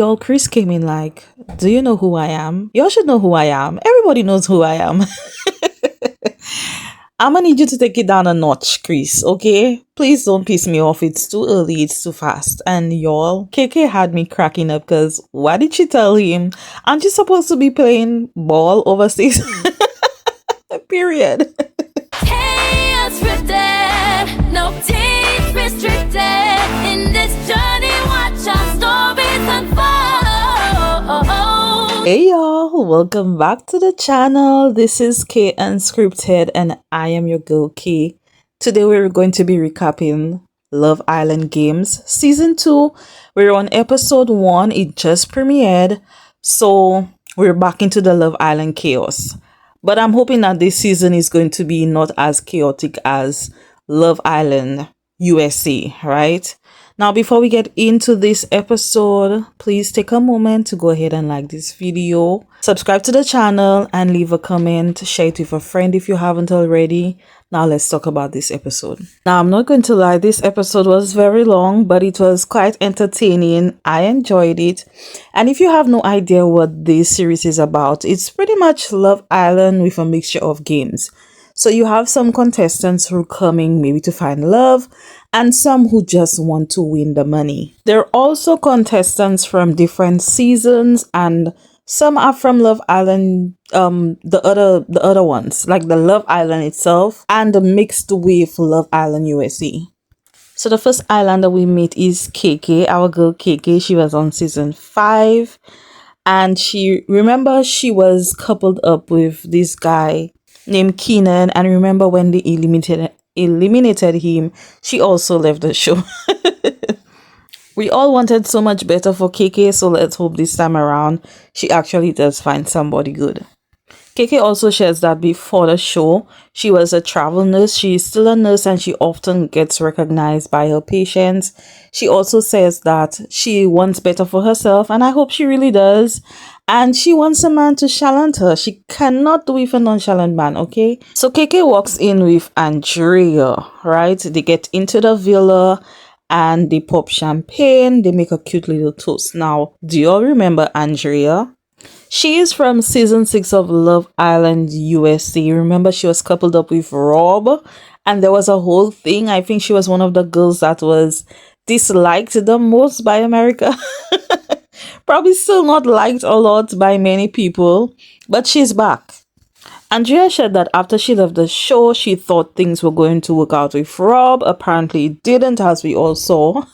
Y'all, Chris came in like, do you know who I am? Y'all should know who I am. Everybody knows who I am. I'm gonna need you to take it down a notch, Chris, okay? Please don't piss me off. It's too early, it's too fast. And y'all, KK had me cracking up because what did she tell him? Aren't you supposed to be playing ball overseas? Period. Kay Unscripted, no teeth restricted. In this journey, watch our stories unfold. Hey y'all, welcome back to the channel. This is Kay Unscripted and I am your girl Kay. Today we're going to be recapping Love Island Games Season 2. We're on episode 1. It just premiered. So we're back into the Love Island chaos. But I'm hoping that this season is going to be not as chaotic as Love Island USA, right? Now, before we get into this episode, please take a moment to go ahead and like this video, subscribe to the channel, and leave a comment. Share it with a friend if you haven't already. Now, let's talk about this episode. Now, I'm not going to lie, this episode was very long, but it was quite entertaining. I enjoyed it. And if you have no idea what this series is about, it's pretty much Love Island with a mixture of games. So you have some contestants who are coming maybe to find love and some who just want to win the money. There are also contestants from different seasons and some are from Love Island, the other ones, like the Love Island itself and mixed with Love Island USA. So the first islander we meet is KK, our girl KK. She was on season 5 and she was coupled up with this guy named Keenan, and remember when they eliminated him, she also left the show. We all wanted so much better for KK, so let's hope this time around she actually does find somebody good. KK also shares that before the show, she was a travel nurse. She is still a nurse and she often gets recognized by her patients. She also says that she wants better for herself, and I hope she really does. And she wants a man to challenge her. She cannot do with a nonchalant man, okay? So KK walks in with Andrea, right? They get into the villa and they pop champagne. They make a cute little toast. Now, do you all remember Andrea? She is from season 6 of Love Island USA. Remember, she was coupled up with Rob, and there was a whole thing. I think she was one of the girls that was disliked the most by America. Probably still not liked a lot by many people, but she's back. Andrea said that after she left the show, she thought things were going to work out with Rob. Apparently it didn't, as we all saw.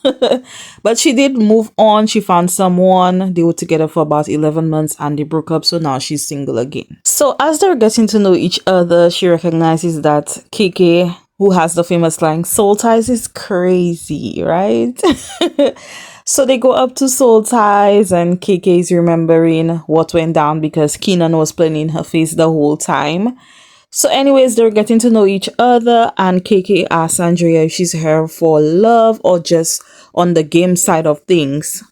But she did move on. She found someone. They were together for about 11 months and they broke up. So now she's single again. So as they're getting to know each other, she recognizes that KK, who has the famous line, "Soul Ties is crazy," right? So they go up to Soul Ties and KK is remembering what went down because Keenan was playing in her face the whole time. So anyways, they're getting to know each other and KK asks Andrea if she's here for love or just on the game side of things.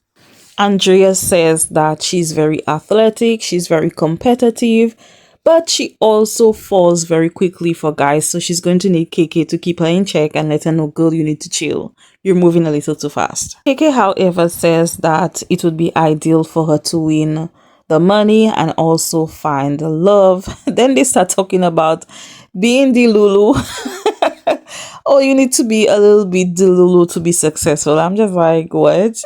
Andrea says that she's very athletic, she's very competitive, but she also falls very quickly for guys. So she's going to need KK to keep her in check and let her know, girl, you need to chill. You're moving a little too fast. KK, however, says that it would be ideal for her to win the money and also find love. Then they start talking about being the Lulu. Oh, you need to be a little bit the Lulu to be successful. I'm just like, what?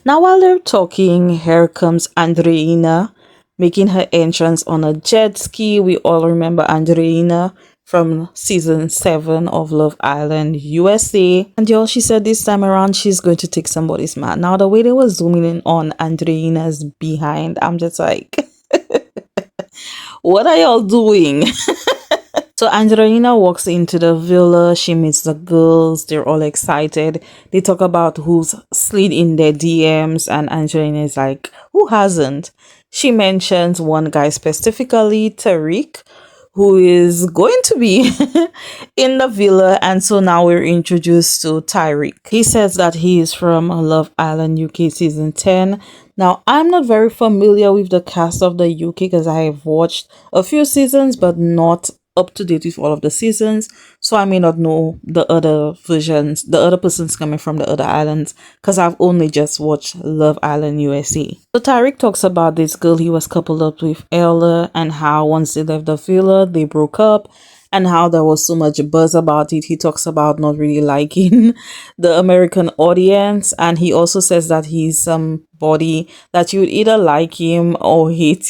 Now, while they're talking, here comes Andreina making her entrance on a jet ski. We all remember Andreina from season 7 of Love Island USA. And y'all, she said this time around she's going to take somebody's man. Now, the way they were zooming in on Andreina's behind, I'm just like, what are y'all doing? So Andreina walks into the villa. She meets the girls. They're all excited. They talk about who's slid in their DMs. And Angelina is like, who hasn't? She mentions one guy specifically, Tariq, who is going to be in the villa. And so now we're introduced to Tariq. He says that he is from Love Island UK season 10. Now, I'm not very familiar with the cast of the UK because I have watched a few seasons, but not up to date with all of the seasons, so I may not know the other versions, the other persons coming from the other islands, because I've only just watched Love Island USA. So Tyreek talks about this girl he was coupled up with Ella, and how once they left the villa, they broke up, and how there was so much buzz about it. He talks about not really liking the American audience, and he also says that he's somebody that you would either like him or hate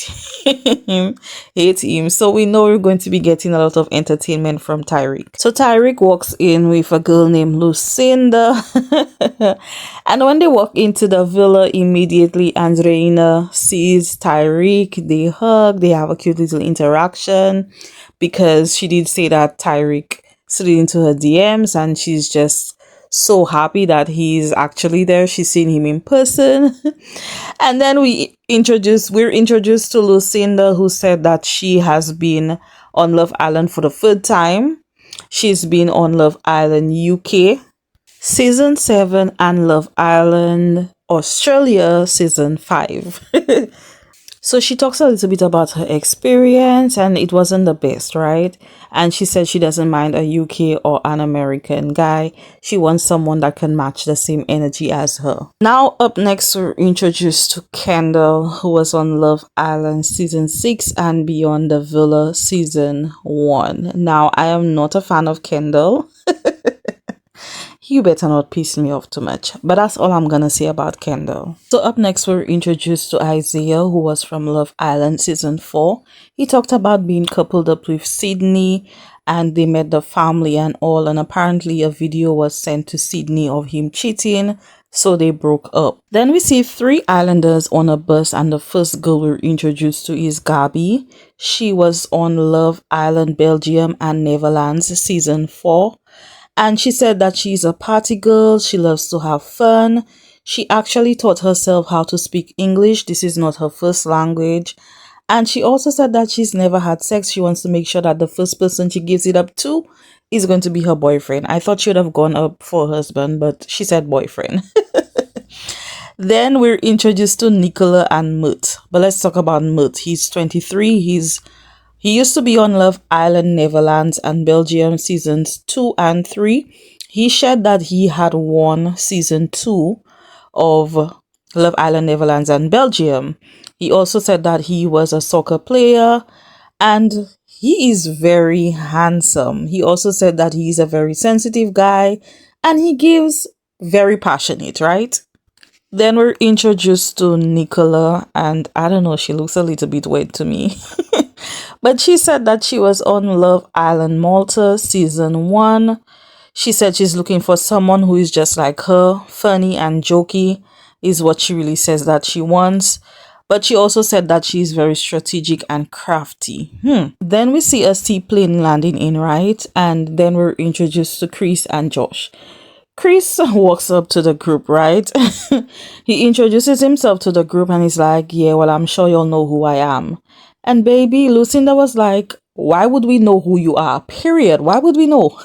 him. So we know we're going to be getting a lot of entertainment from Tyreek. So Tyreek walks in with a girl named Lucinda, and when they walk into the villa, immediately Andreina sees Tyreek. They hug, they have a cute little interaction, because she did say that Tyreek slid into her DMs, and she's just so happy that he's actually there. She's seen him in person. And then we're introduced to Lucinda, who said that she has been on Love Island for the third time. She's been on Love Island UK season 7 and Love Island Australia season 5. So she talks a little bit about her experience, and it wasn't the best, right? And she said she doesn't mind a UK or an American guy. She wants someone that can match the same energy as her. Now, up next, we're introduced to Kendall, who was on Love Island season 6 and Beyond the Villa season 1. Now, I am not a fan of Kendall. You better not piss me off too much. But that's all I'm gonna say about Kendall. So up next, we're introduced to Isaiah, who was from Love Island season 4. He talked about being coupled up with Sydney, and they met the family and all, and apparently a video was sent to Sydney of him cheating, so they broke up. Then we see 3 islanders on a bus, and the first girl we're introduced to is Gabby. She was on Love Island Belgium and Netherlands season 4. And she said that she's a party girl. She loves to have fun. She actually taught herself how to speak English. This is not her first language. And she also said that she's never had sex. She wants to make sure that the first person she gives it up to is going to be her boyfriend. I thought she would have gone up for husband, but she said boyfriend. Then we're introduced to Nicola and Mert. But let's talk about Mert. He's 23. He used to be on Love Island Netherlands and Belgium seasons 2 and 3. He shared that he had won season 2 of Love Island Netherlands and Belgium. He also said that he was a soccer player, and he is very handsome. He also said that he's a very sensitive guy, and he gives very passionate, right? Then we're introduced to Nicola, and I don't know, she looks a little bit weird to me. But she said that she was on Love Island Malta season 1. She said she's looking for someone who is just like her, funny and jokey is what she really says that she wants. But she also said that she's very strategic and crafty. Then we see a seaplane landing in, right? And then we're introduced to Chris and Josh. Chris walks up to the group, right? He introduces himself to the group and he's like, yeah, well, I'm sure you'll know who I am. And baby, Lucinda was like, why would we know who you are? Period. Why would we know?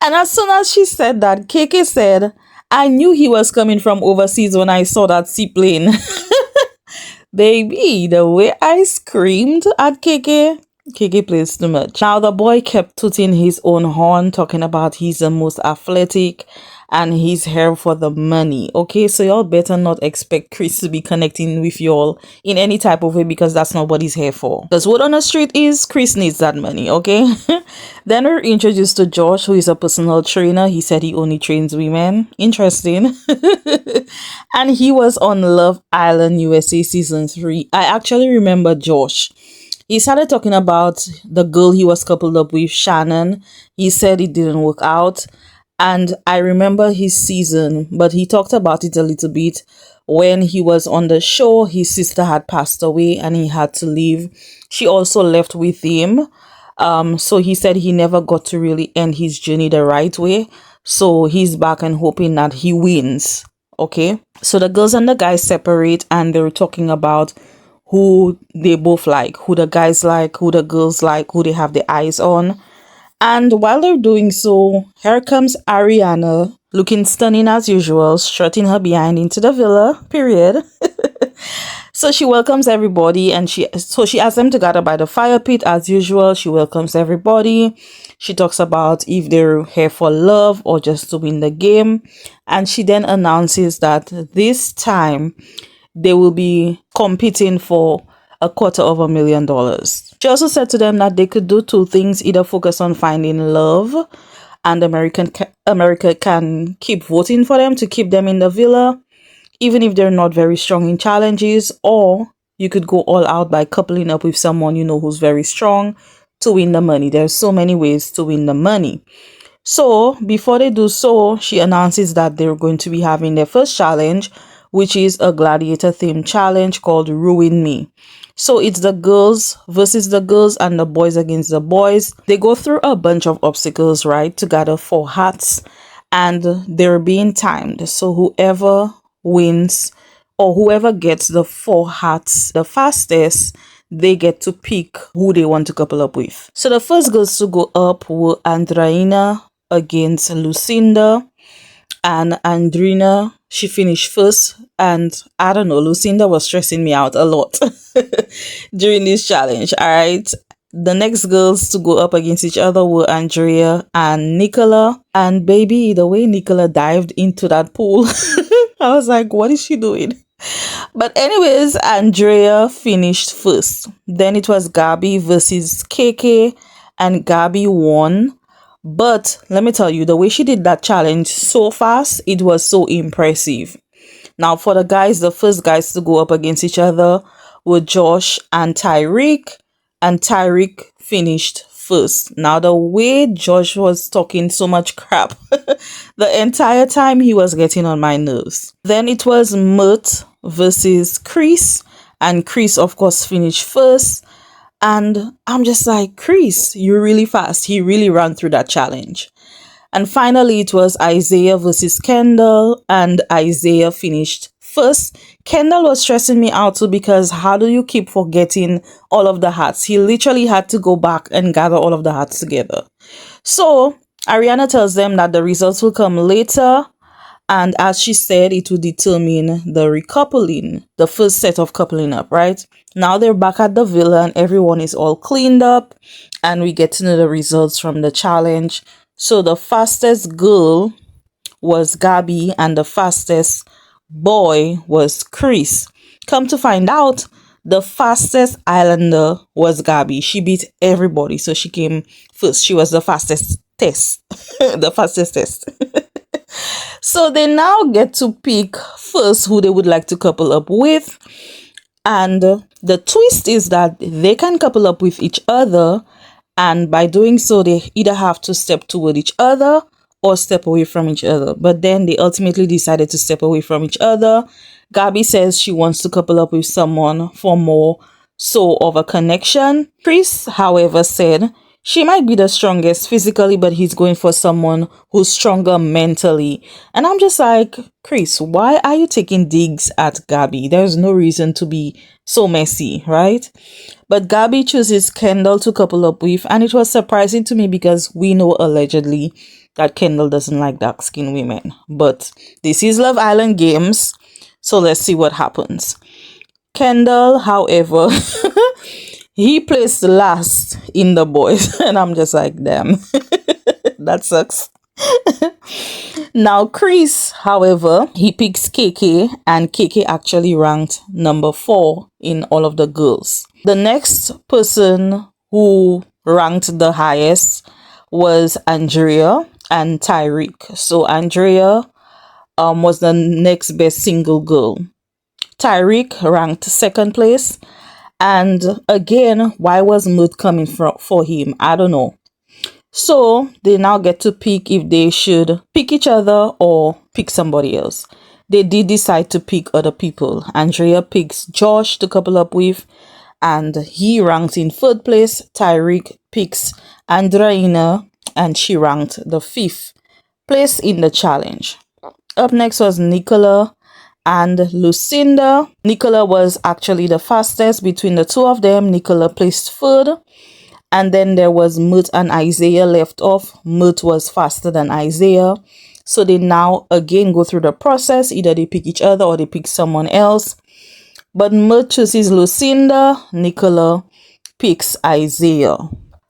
And as soon as she said that, KK said, I knew he was coming from overseas when I saw that seaplane. Baby, the way I screamed at KK plays too much. Now the boy kept tooting his own horn, talking about he's the most athletic and he's here for the money. Okay, so y'all better not expect Chris to be connecting with y'all in any type of way, because that's not what he's here for. Because what on the street is, Chris needs that money, okay? Then we're introduced to Josh, who is a personal trainer. He said he only trains women. Interesting. And he was on Love Island USA season 3. I actually remember Josh. He started talking about the girl he was coupled up with, Shannon. He said it didn't work out. And I remember his season, but he talked about it a little bit. When he was on the show, his sister had passed away and he had to leave. She also left with him. So he said he never got to really end his journey the right way. So he's back and hoping that he wins. Okay. So the girls and the guys separate, and they were talking about who they both like, who the guys like, who the girls like, who they have their eyes on. And while they're doing so, here comes Ariana, looking stunning as usual, strutting her behind into the villa, period. So she welcomes everybody, and she asks them to gather by the fire pit as usual. She welcomes everybody. She talks about if they're here for love or just to win the game. And she then announces that this time they will be competing for $250,000. She also said to them that they could do two things: either focus on finding love, and America can keep voting for them to keep them in the villa, even if they're not very strong in challenges, or you could go all out by coupling up with someone you know who's very strong to win the money. There's so many ways to win the money. So before they do so, she announces that they're going to be having their first challenge, which is a gladiator themed challenge called Ruin Me. So it's the girls versus the girls and the boys against the boys. They go through a bunch of obstacles, right, to gather 4 hats, and they're being timed. So whoever wins or whoever gets the 4 hats the fastest, they get to pick who they want to couple up with. So the first girls to go up were Andreina against Lucinda, and Andrina, she finished first. And I don't know, Lucinda was stressing me out a lot during this challenge. All right, the next girls to go up against each other were Andrea and Nicola. And baby, the way Nicola dived into that pool, I was like, what is she doing? But anyways, Andrea finished first. Then it was Gabby versus KK, and Gabby won. But let me tell you, the way she did that challenge so fast, it was so impressive. Now for the guys, the first guys to go up against each other were Josh and Tyreek, and Tyreek finished first. Now the way Josh was talking so much crap the entire time, he was getting on my nerves. Then it was Mert versus Chris, and Chris of course finished first. And I'm just like, Chris, you're really fast. He really ran through that challenge. And finally, it was Isaiah versus Kendall, and Isaiah finished first. Kendall was stressing me out too, because how do you keep forgetting all of the hats? He literally had to go back and gather all of the hats together. So Ariana tells them that the results will come later. And as she said, it will determine the recoupling, the first set of coupling up, right? Now they're back at the villa and everyone is all cleaned up, and we get to know the results from the challenge. So the fastest girl was Gabby and the fastest boy was Chris. Come to find out, the fastest islander was Gabby. She beat everybody, so she came first. She was the fastest test. The fastest test. So they now get to pick first who they would like to couple up with. And the twist is that they can couple up with each other. And by doing so, they either have to step toward each other or step away from each other. But then they ultimately decided to step away from each other. Gabby says she wants to couple up with someone for more so of a connection. Chris, however, said she might be the strongest physically, but he's going for someone who's stronger mentally. And I'm just like, Chris, why are you taking digs at Gabby? There's no reason to be so messy, right? But Gabby chooses Kendall to couple up with, and it was surprising to me because we know allegedly that Kendall doesn't like dark-skinned women. But this is Love Island Games, so let's see what happens. Kendall, however, he placed last in the boys, and I'm just like, damn, that sucks. Now, Chris, however, he picks KK, and KK actually ranked number 4 in all of the girls. The next person who ranked the highest was Andrea and Tyreek. So Andrea was the next best single girl. Tyreek ranked 2nd place. And again, why was Mood coming for him? I don't know. So they now get to pick if they should pick each other or pick somebody else. They did decide to pick other people. Andrea picks Josh to couple up with, and he ranked in 3rd place. Tyreek picks Andreina, and she ranked the 5th place in the challenge. Up next was Nicola and Lucinda. Nicola was actually the fastest between the two of them. Nicola placed 3rd. And then there was Mert and Isaiah left off. Mert was faster than Isaiah. So they now again go through the process. Either they pick each other or they pick someone else. But Mud chooses Lucinda, Nicola picks Isaiah.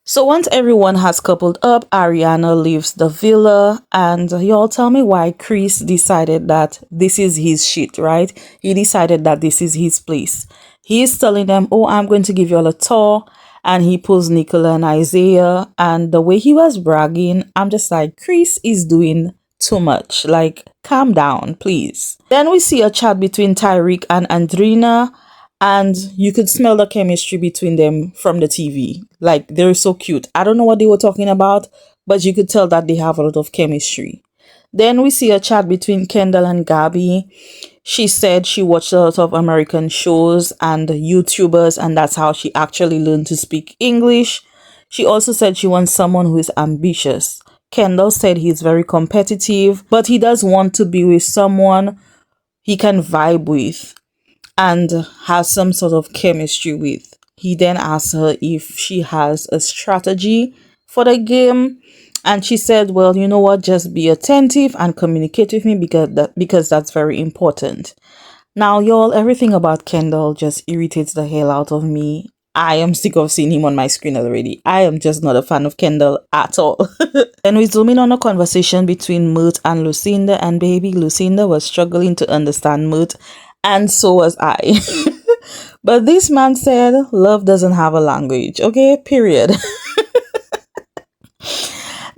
So once everyone has coupled up, Ariana leaves the villa, and y'all tell me why Chris decided that this is his shit, right? He decided that this is his place. He is telling them, oh, I'm going to give you all a tour, and he pulls Nicola and Isaiah, and the way he was bragging, I'm just like, Chris is doing too much. Like, calm down, please. Then we see a chat between Tyreek and Andrina, and you could smell the chemistry between them from the TV. Like, they're so cute. I don't know what they were talking about, but you could tell that they have a lot of chemistry. Then we see a chat between Kendall and Gabby. She said she watched a lot of American shows and YouTubers, and that's how she actually learned to speak English. She also said she wants someone who is ambitious. Kendall said he's very competitive, but he does want to be with someone he can vibe with and has some sort of chemistry with. He then asked her if she has a strategy for the game, and she said, well, you know what, just be attentive and communicate with me because that's very important. Now, y'all, everything about Kendall just irritates the hell out of me. I am sick of seeing him on my screen already. I am just not a fan of Kendall at all. Then we zoom in on a conversation between Mert and Lucinda, and baby, Lucinda was struggling to understand Mert, and so was I. But this man said, love doesn't have a language, okay? Period.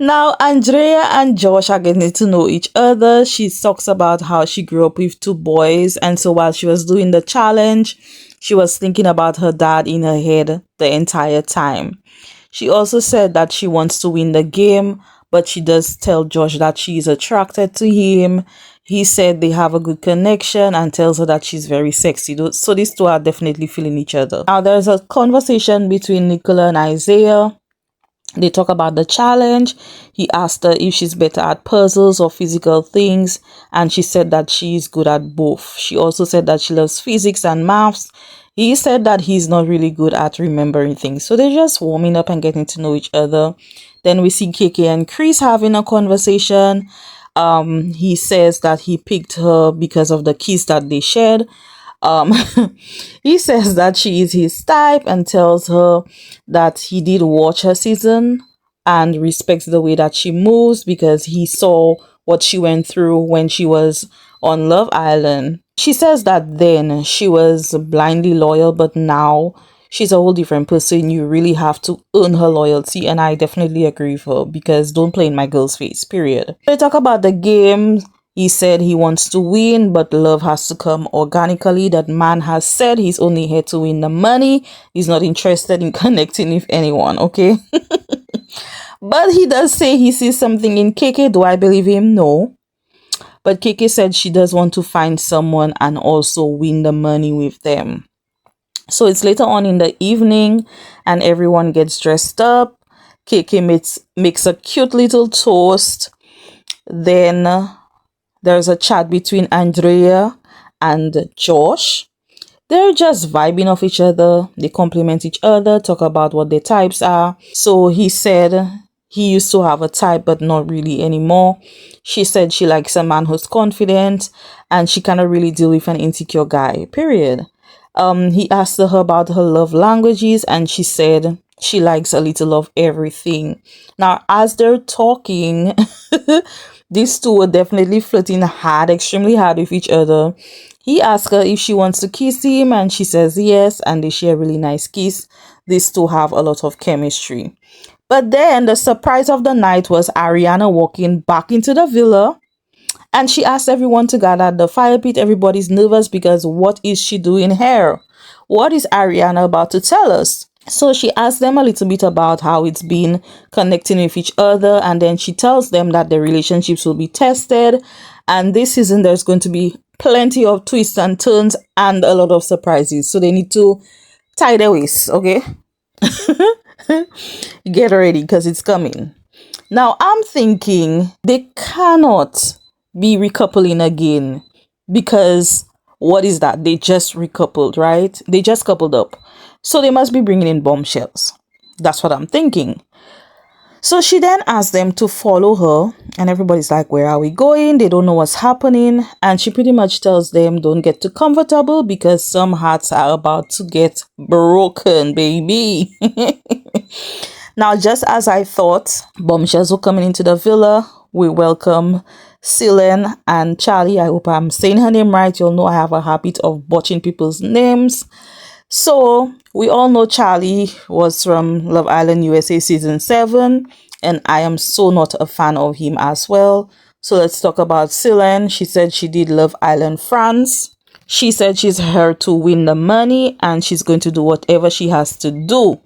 Now, Andrea and Josh are getting to know each other. She talks about how she grew up with two boys, and so while she was doing the challenge, she was thinking about her dad in her head the entire time. She also said that she wants to win the game, but she does tell Josh that she is attracted to him. He said they have a good connection and tells her that she's very sexy. So these two are definitely feeling each other. Now, there's a conversation between Nicola and Isaiah. They talk about the challenge. He asked her if she's better at puzzles or physical things, and she said that she's good at both. She also said that she loves physics and maths. He said that he's not really good at remembering things. So they're just warming up and getting to know each other. Then we see KK and Chris having a conversation. He says that he picked her because of the kiss that they shared. Um, he says that she is his type and tells her that he did watch her season and respects the way that she moves because he saw what she went through when she was on Love Island. She says that then she was blindly loyal, but now she's a whole different person. You really have to earn her loyalty, and I definitely agree with her because don't play in my girl's face, period. They talk about the game. He said he wants to win, but love has to come organically. That man has said he's only here to win the money. He's not interested in connecting with anyone, okay? But he does say he sees something in KK. Do I believe him? No. But KK said she does want to find someone and also win the money with them. So it's later on in the evening and everyone gets dressed up. KK makes a cute little toast. Then there's a chat between Andrea and Josh. They're just vibing off each other. They compliment each other, talk about what their types are. So he said he used to have a type, but not really anymore. She said she likes a man who's confident and she cannot really deal with an insecure guy, period. He asked her about her love languages and she said she likes a little of everything. Now, as they're talking, these two were definitely flirting hard, extremely hard with each other. He asked her if she wants to kiss him and she says yes, and they share a really nice kiss. These two have a lot of chemistry. But then the surprise of the night was Ariana walking back into the villa and she asked everyone to gather at the fire pit. Everybody's nervous because what is she doing here? What is Ariana about to tell us? So she asked them a little bit about how it's been connecting with each other, and then she tells them that their relationships will be tested, and this season there's going to be plenty of twists and turns and a lot of surprises. So they need to tie their waists, okay? Get ready because it's coming. Now I'm thinking they cannot be recoupling again because what is that? They just recoupled, right? They just coupled up. So they must be bringing in bombshells. That's what I'm thinking. So she then asked them to follow her, and everybody's like, where are we going? They don't know what's happening. And she pretty much tells them, don't get too comfortable because some hearts are about to get broken, baby. Now, just as I thought, bombshells were coming into the villa. We welcome Silen and Charlie. I hope I'm saying her name right. You'll know I have a habit of botching people's names. So we all know Charlie was from Love Island USA season 7, and I am so not a fan of him as well. So let's talk about Silen. She said she did Love Island France. She said she's here to win the money and she's going to do whatever she has to do.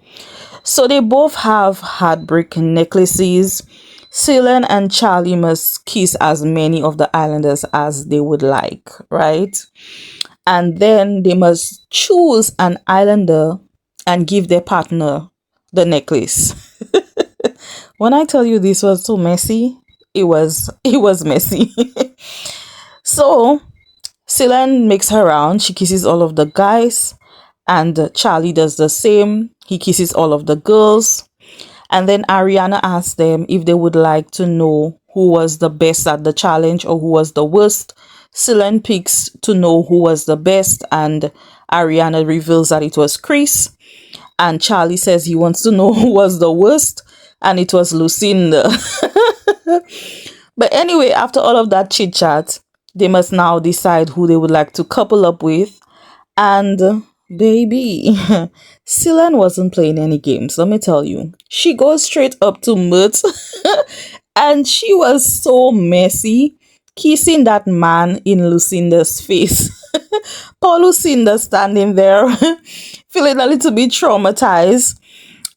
So they both have heartbreak necklaces. Silen and Charlie must kiss as many of the islanders as they would like, right? And then they must choose an islander and give their partner the necklace. When I tell you this was so messy, it was messy. So Silen makes her round. She kisses all of the guys, and Charlie does the same. He kisses all of the girls. And then Ariana asked them if they would like to know who was the best at the challenge or who was the worst. Silen picks to know who was the best, and Ariana reveals that it was Chris. And Charlie says he wants to know who was the worst, and it was Lucinda. But anyway, after all of that chit chat, they must now decide who they would like to couple up with. And baby, Silen wasn't playing any games, let me tell you. She goes straight up to Mert and she was so messy, kissing that man in Lucinda's face. Poor Lucinda standing there, feeling a little bit traumatized.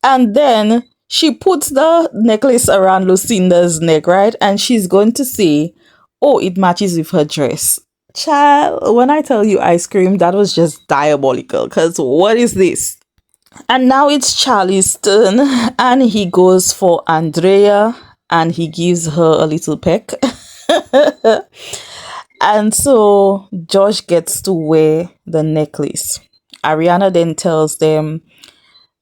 And then she puts the necklace around Lucinda's neck, right? And she's going to say, oh, it matches with her dress. Child, when I tell you I screamed, that was just diabolical. Because what is this? And now it's Charlie's turn. And he goes for Andrea. And he gives her a little peck. And so Josh gets to wear the necklace. Ariana then tells them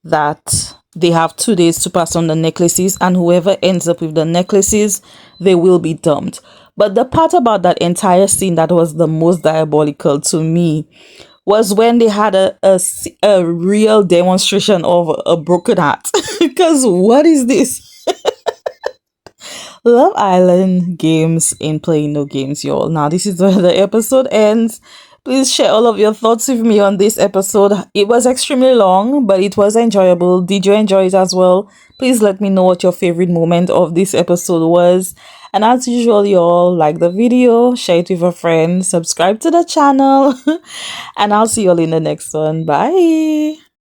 that they have 2 days to pass on the necklaces, and whoever ends up with the necklaces, they will be dumped. But the part about that entire scene that was the most diabolical to me was when they had a real demonstration of a broken heart. Because what is this? Love Island games ain't playing no games, y'all. Now, this is where the episode ends. Please share all of your thoughts with me on this episode. It was extremely long, but it was enjoyable. Did you enjoy it as well? Please let me know what your favorite moment of this episode was. And as usual, y'all, like the video, share it with a friend, subscribe to the channel, and I'll see y'all in the next one. Bye!